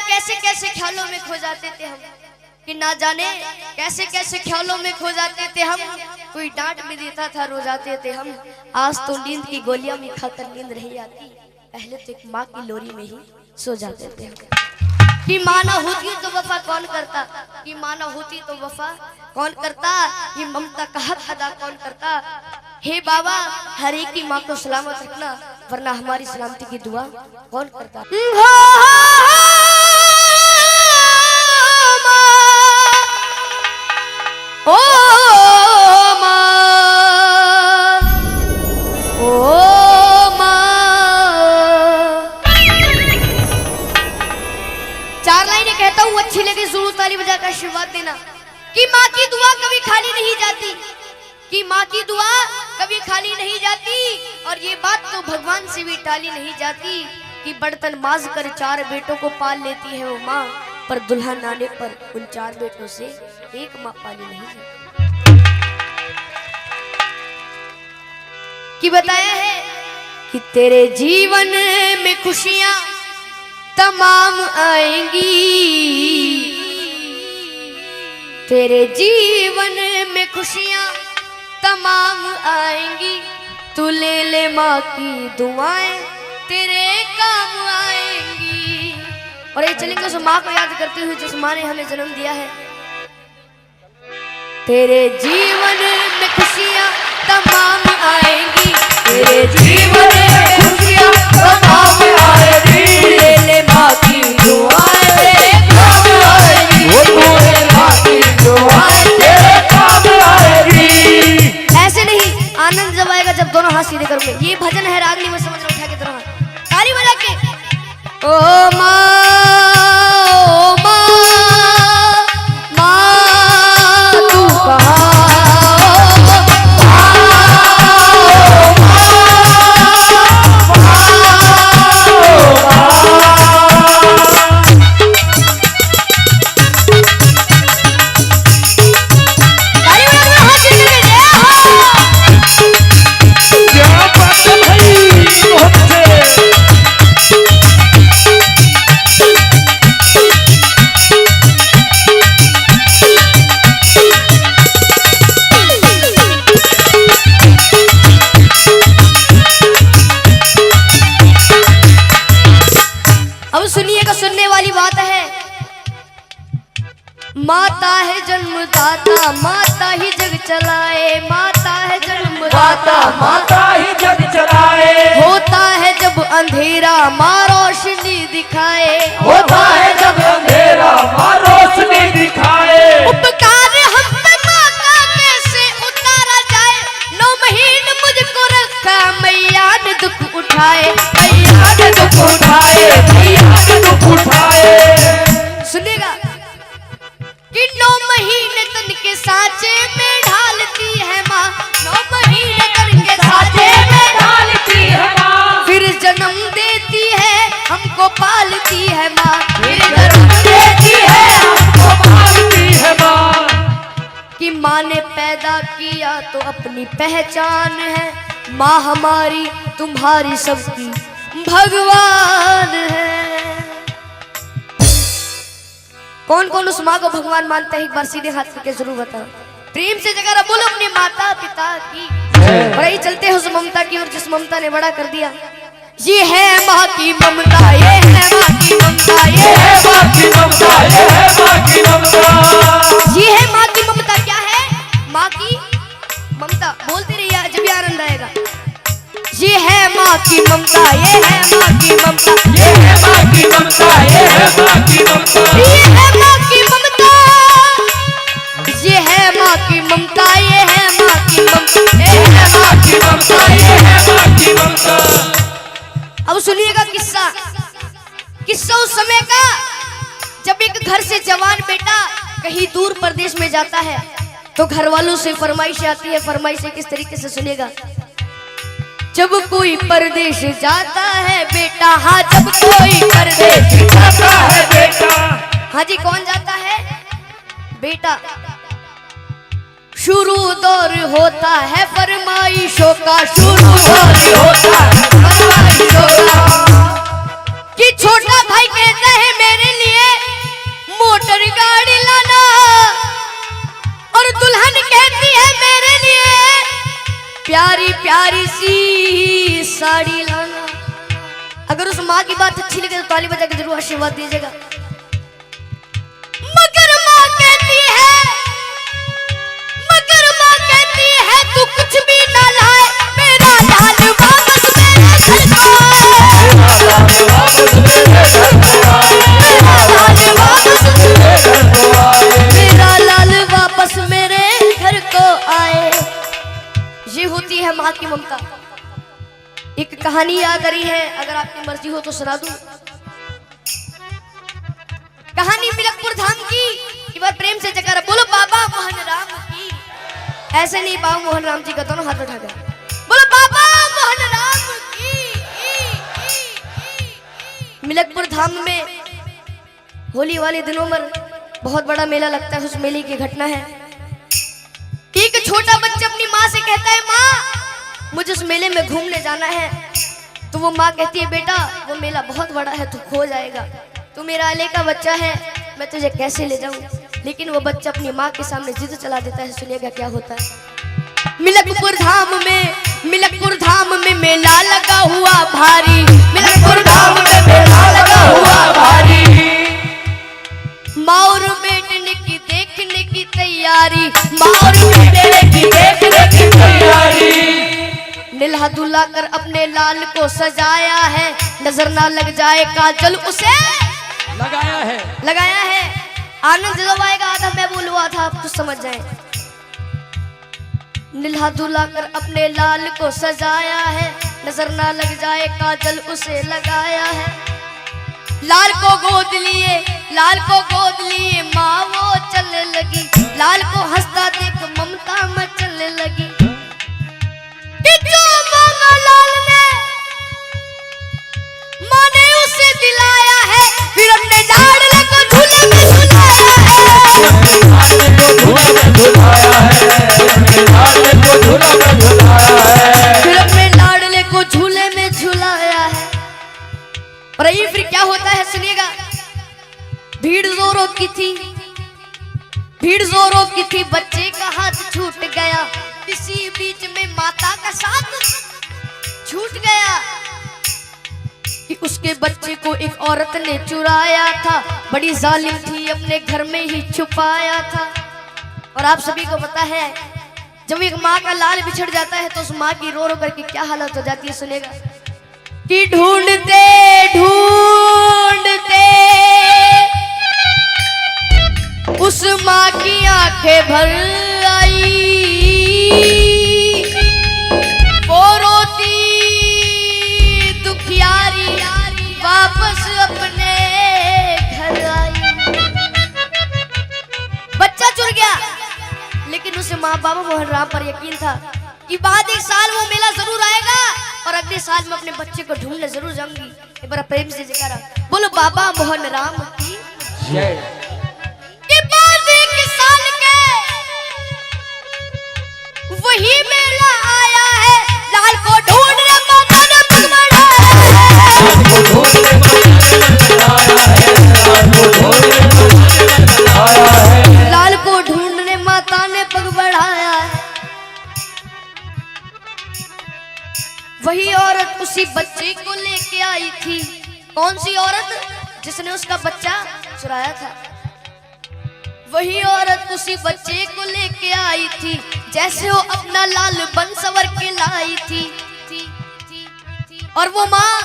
कैसे कैसे ख्यालों में खो जाते थे हम, कि ना जाने कैसे कैसे ख्यालों में खो जाते थे हम। कोई डांट भी देता था, रो जाते थे हम। आज तो नींद की गोलियां भी खाकर नींद नहीं आती, पहले तो एक माँ की लोरी में ही सो जाते थे हम। कि माँ ना होती तो वफा कौन करता, कि माँ ना होती तो वफा कौन करता, कि ममता का हक अदा कौन करता। हे बाबा, हर एक की माँ को सलामत रखना, वरना हमारी सलामती की दुआ कौन करता। ओ माँ, ओ माँ। चार लाइनें कहता हूँ, अच्छी लगे जरूर ताली बजाकर आशीर्वाद देना। कि माँ की दुआ कभी खाली नहीं जाती, कि माँ की दुआ कभी खाली नहीं जाती। और ये बात तो भगवान से भी टाली नहीं जाती, कि बर्तन माज कर 4 बेटों को पाल लेती है वो माँ, पर दुल्हन आने पर उन 4 बेटों से एक माँ पाली नहीं जाती। कि बताया है कि तेरे जीवन में खुशियां तमाम आएंगी, तेरे जीवन में खुशियां तमाम आएंगी। तू ले ले माँ की दुआएं, तेरे काम आएंगी। और ये चलेंगे उस माँ को याद करते हुए जिस माँ ने हमें जन्म दिया है। तेरे जीवन में खुशियां तमाम आएंगी, तेरे जीवन में खुशियां तमाम आएंगी। ले ले माँ की दुआएं, तेरे काम आएंगी। ले ले माँ की दुआएं, तेरे काम आएंगी। ऐसे नहीं, आनंद जब आएगा जब दोनों हाथ सीधे करोगे। ये भजन है, रागनी में समझ लो, उठा के दोनों हाथ ताली बजा के। ओ माँ, ओ माँ, माँ तू कहाँ। माता है जन्मदाता, माता ही जग चलाए। माता है जन्मदाता, माता ही जग चलाए। होता है जब अंधेरा माँ रोशनी दिखाए। होता है जब अंधेरा माँ रोशनी दिखाए। उपकार हम पे माँ का कैसे उतारा जाए। 9 महीने मुझको रखा मैया ने दुख उठाए, मैया ने दुख उठाए, मैया ने दुख उठाए। सुनिएगा कि 9 महीने तन के सांचे में ढालती है माँ। 9 महीने तन के सांचे में ढालती है माँ। फिर जन्म देती है हमको पालती है माँ। फिर जन्म देती है हमको पालती है माँ। कि माँ ने पैदा किया तो अपनी पहचान है। माँ हमारी तुम्हारी सबकी भगवान है। कौन कौन उस माँ को भगवान मानता है, एक बार सीधे हाथ करके जरूर बताओ। प्रेम से जगह बोलो अपने माता पिता की। और यही चलते हैं उस ममता की ओर जिस ममता ने बड़ा कर दिया। ये है माँ की ममता, ये है माँ की ममता, ये है माँ की ममता, ये है माँ की ममता। ये है माँ की ममता। क्या है माँ की ममता? बोलते रहिए जब भी आनंद आएगा। ये है माँ की ममता, ये है माँ की ममता, ये है माँ की ममता, ये है माँ की ममता, ये है माँ की ममता, ये है माँ की ममता, ये है माँ की ममता, ये है माँ की ममता, ये है माँ की ममता। अब सुनिएगा किस्सा। किस्सा उस समय का जब एक घर से जवान बेटा कहीं दूर प्रदेश में जाता है तो घर वालों से फरमाइश आती है। फरमाइश किस तरीके से सुनेगा। जब कोई परदेश जाता है बेटा, हाँ जब कोई परदेश जाता है बेटा, हाँ जी कौन जाता है बेटा। शुरू दौर होता है फरमाइशों का, शुरू दौर होता है फरमाइशों का। कि छोटा भाई कहता है मेरे लिए प्यारी सी साड़ी लाना। अगर उस माँ की बात अच्छी लगे तो ताली बजा के जरूर आशीर्वाद दीजिएगा। मगर माँ कहती है तू कुछ भी ना लाए, मेरा लाल वापस मेरे घर को आए, मेरा लाल वापस मेरे घर को आए। ये होती है माँ की ममता। एक कहानी याद आ रही है, अगर आपकी मर्जी हो तो सुना दूं। कहानी मिलकपुर धाम की। एक बार प्रेम से जयकारा बोलो बाबा मोहन राम की। ऐसे नहीं, बाबा मोहन राम जी का दोनों हाथ उठा कर बोलो बाबा मोहन राम की। मिलकपुर धाम में होली वाले दिनों में बहुत बड़ा मेला लगता है। उस मेले की घटना है, एक छोटा बच्चा अपनी माँ से कहता है माँ मुझे उस मेले में घूमने जाना है। तो वो माँ कहती है बेटा वो मेला बहुत बड़ा है, तू खो जाएगा, तू मेरा अले का बच्चा है, मैं तुझे कैसे ले जाऊं। लेकिन वो बच्चा अपनी माँ के सामने जिद चला देता है। सुनिएगा क्या होता है। मिलकपुर धाम में मेला लगा हुआ भारी, मिलकपुर धाम में मेला लगा हुआ भारी। माँ और बेटने की देखने की तैयारी, माँ और बेटने की देखने की तैयारी। निल्हा दुल्हा कर अपने लाल को सजाया है, नजर ना लग जाए काजल उसे लगाया है। आनंद जब आएगा आधा मैं बोलूआ था, आप तो समझ जाए। निल्हा दुल्हा कर अपने लाल को सजाया है, नजर ना लग जाए काजल उसे लगाया है। लाल को गोद लिए माँ वो चलने लगी, लाल को हंसता देख ममता मचलने लगी। कि जो मांगा लाल ने माँ ने उसे दिलाया है, फिर अपने लाडले को झूले में झुलाया है, फिर अपने लाडले को झूले में झुलाया है। और ये फिर क्या होता है सुनिएगा। भीड़ जोरों की थी, बच्चे का हाथ छूट गया, इसी बीच में माता का साथ छूट गया। कि उसके बच्चे को एक औरत ने चुराया था, बड़ी जालिम थी, अपने घर में ही छुपाया था। और आप सभी को पता है जब एक माँ का लाल बिछड़ जाता है तो उस माँ की रो रो करके क्या हालत हो जाती है। सुनेगा कि ढूंढते उस माँ की आंखें भर आई, वो रोती दुखियारी वापस अपने घर आई। बच्चा चुर गया, लेकिन उसे माँ बाबा मोहन राम पर यकीन था कि बाद एक साल वो मेला जरूर आएगा और अगले साल मैं अपने बच्चे को ढूंढने जरूर जाऊंगी। एक बार प्रेम से जयकारा बोलो बाबा मोहन राम की जय। बाद एक साल के वही मेला आया है, लाल को ढूंढने माता ने पग बढ़ाया है, लाल को ढूंढने माता ने पग बढ़ाया है। वही औरत उसी बच्चे को लेके आई थी। कौन सी औरत? जिसने उसका बच्चा चुराया था। वही औरत उसी बच्चे को लेके आई थी, जैसे वो अपना लाल बन सवर के लाई थी। और वो माँ,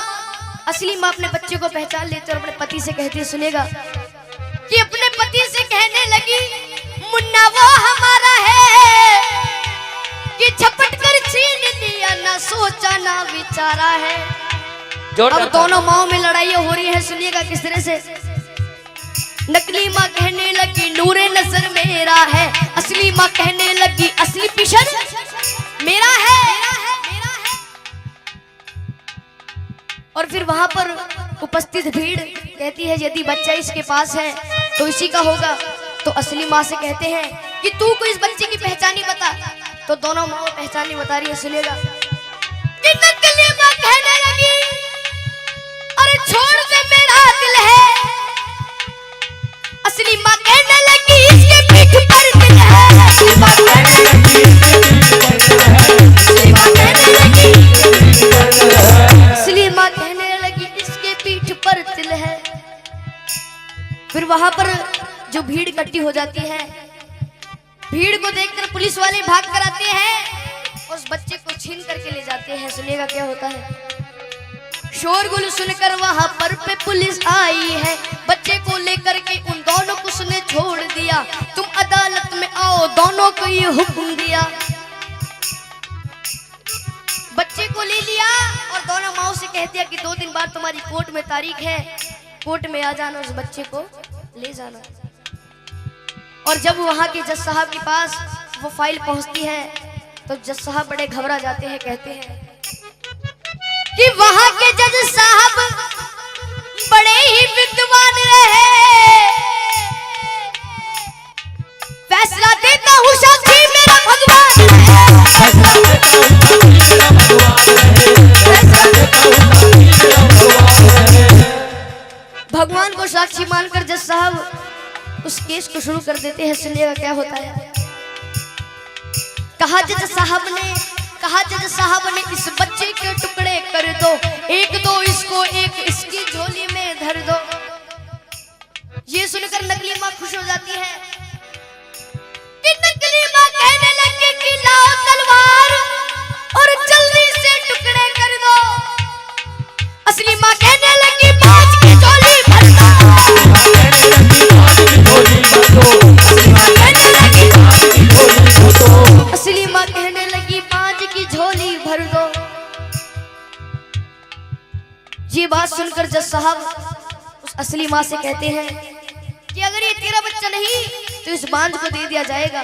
असली माँ अपने बच्चे को पहचान लेती और अपने पति से कहती है, सुनेगा कि अपने पति से कहने लगी मुन्ना वो हमारा है कि झपट कर छीन लिया, ना सोचा ना विचारा है। अब दोनों माओं में लड़ाइयाँ हो रही है। सुनिएगा किस तरह से। नकली माँ कहने लगी नूरे नजर मेरा है, असली माँ कहने लगी असली पिशन मेरा है। और फिर वहां पर उपस्थित भीड़ कहती है यदि बच्चा इसके पास है तो इसी का होगा। तो असली माँ से कहते हैं कि तू को इस बच्चे की पहचानी बता। तो दोनों माँ पहचानी बता रही है। सुनेगा कि नकली माँ कहने लगी अरे छोड़ दे मेरा दिल है, असली माँ कहने लगी इसके पीठ पर दिल है, असली माँ कहने लगी फिर वहां पर जो भीड़ इकट्ठी हो जाती है, भीड़ को देखकर पुलिस वाले भाग कर आते हैं, उस बच्चे को छीन करके ले जाते हैं। सुनिएगा क्या होता है। शोरगुल सुनकर वहां पर पे पुलिस आई है, बच्चे को लेकर के उन दोनों को उसने छोड़ दिया। तुम अदालत में आओ, दोनों को ये हुक्म दिया। बच्चे को ले लिया और दोनों माओ से कह दिया कि 2 दिन बाद तुम्हारी कोर्ट में तारीख है, कोर्ट में आ जाना, उस बच्चे को ले जाना। और जब वहां के जज साहब के पास वो फाइल पहुंचती है तो जज साहब बड़े घबरा जाते हैं, कहते हैं कि वहां के जज साहब बड़े ही विद्वान रहे, फैसला देता हूं साक्षी मेरा भगवान भगवान को साक्षी मानकर जज साहब उस केस को शुरू कर देते हैं। सुनिएगा क्या होता है। कहा जज साहब ने इस बच्चे के टुकड़े कर दो, एक दो इसको, एक इसकी झोली में धर दो। ये सुनकर नकली माँ खुश हो जाती है कि नकली माँ कहने लगी कि लाओ तलवार और जल्दी से टुकड़े कर दो। असली माँ कहने लगी बाज की झोली भर दो। असली माँ कहने लगी बाज की झोली भर दो। ये बात सुनकर जज साहब उस असली माँ से कहते हैं कि अगर ये तेरा बच्चा नहीं तो इस बांझ को दे दिया जाएगा।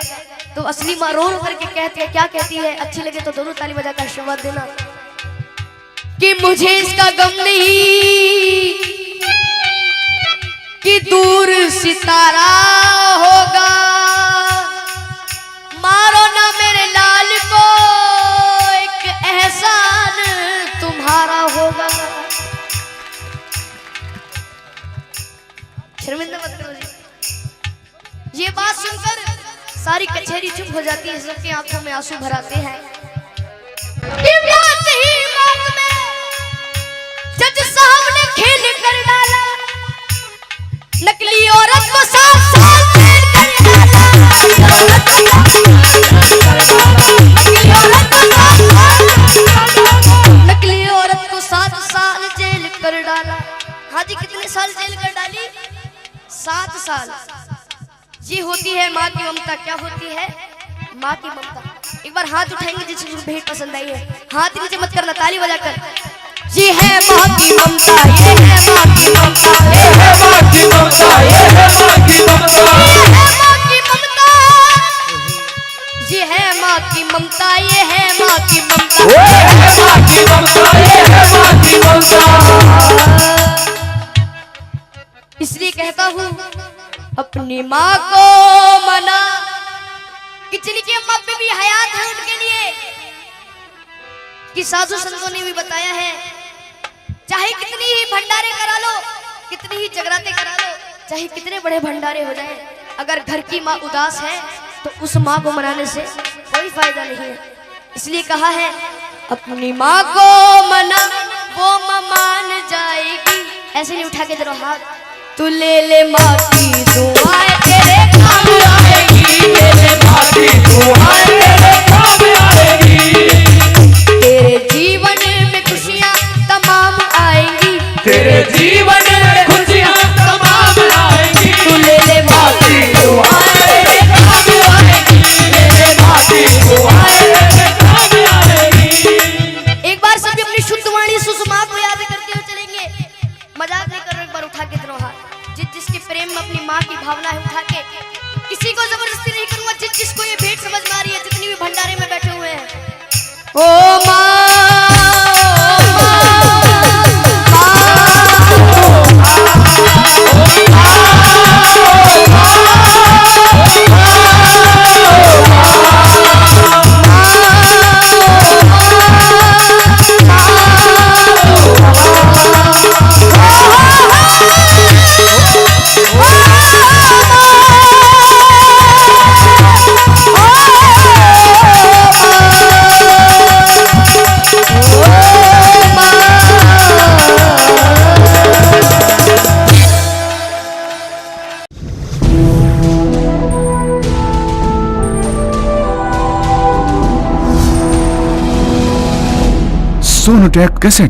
तो असली माँ रो रो करके कहती है, क्या कहती है, अच्छी लगे तो दोनों ताली बजाकर आशीर्वाद देना कि मुझे इसका गम नहीं कि दूर सितारा होगा, मारो ना मेरे लाल को, एक एहसान तुम्हारा होगा। शर्मिंदा मत करो जी। ये बात सुनकर सारी कचहरी चुप हो जाती है, सबकी आंखों में आंसू भर आते हैं। जज साहब ने खेल कर डाला, नकली औरत को 7 साल जेल कर डाला। नकली औरत को 7 साल जेल कर डाला। हाँ जी, कितने साल जेल कर डाली? 7 साल। ये होती है माँ की ममता। क्या होती है? माँ की ममता। एक बार हाथ उठाएंगे जिसको भेंट पसंद आई है, हाथ नीचे मत करना, ताली बजाकर। ये है माँ की ममता, ये है माँ की ममता, ये है माँ की ममता, ये है माँ की ममता, ये है माँ की ममता, ये है माँ की ममता, ये है माँ की ममता, ये है माँ की ममता। इसलिए कहता हूँ अपनी माँ को मना कि जिनकी अम्मा पे भी हयात है उनके लिए, कि साधु संतों ने भी बताया है, चाहे कितनी ही भंडारे करा लो, कितनी ही जगराते करा लो, चाहे कितने बड़े भंडारे हो जाए, अगर घर की माँ उदास है तो उस माँ को मनाने से कोई फायदा नहीं है। इसलिए कहा है अपनी माँ को मना, वो माँ मान जाएगी। ऐसे नहीं उठा के जरा हाथ, तू ले ले माँ की दुआएं तेरे काम आएगी, ले ले माँ की दुआएं तेरे काम आएगी। तेरे जीवन में खुशियाँ तमाम आएंगी, तेरे जीवन में खुशियाँ तमाम आएंगी। तू ले ले माँ की दुआएं तेरे काम आएगी, ले ले माँ की दुआएं तेरे काम आएगी। एक बार सभी अपनी शुद्ध वाणी सुषमा को याद करते हुए चलेंगे। मजाक नहीं कर रहे, एक बार उठा के दोनों हाथ। जिसके प्रेम में अपनी माँ की भावना है उठा के, किसी को जबरदस्ती नहीं करूंगा। जिसको ये भेंट समझ में आ रही है, जितनी भी भंडारे में बैठे हुए हैं, ओ माँ सोनोटेक कैसेट।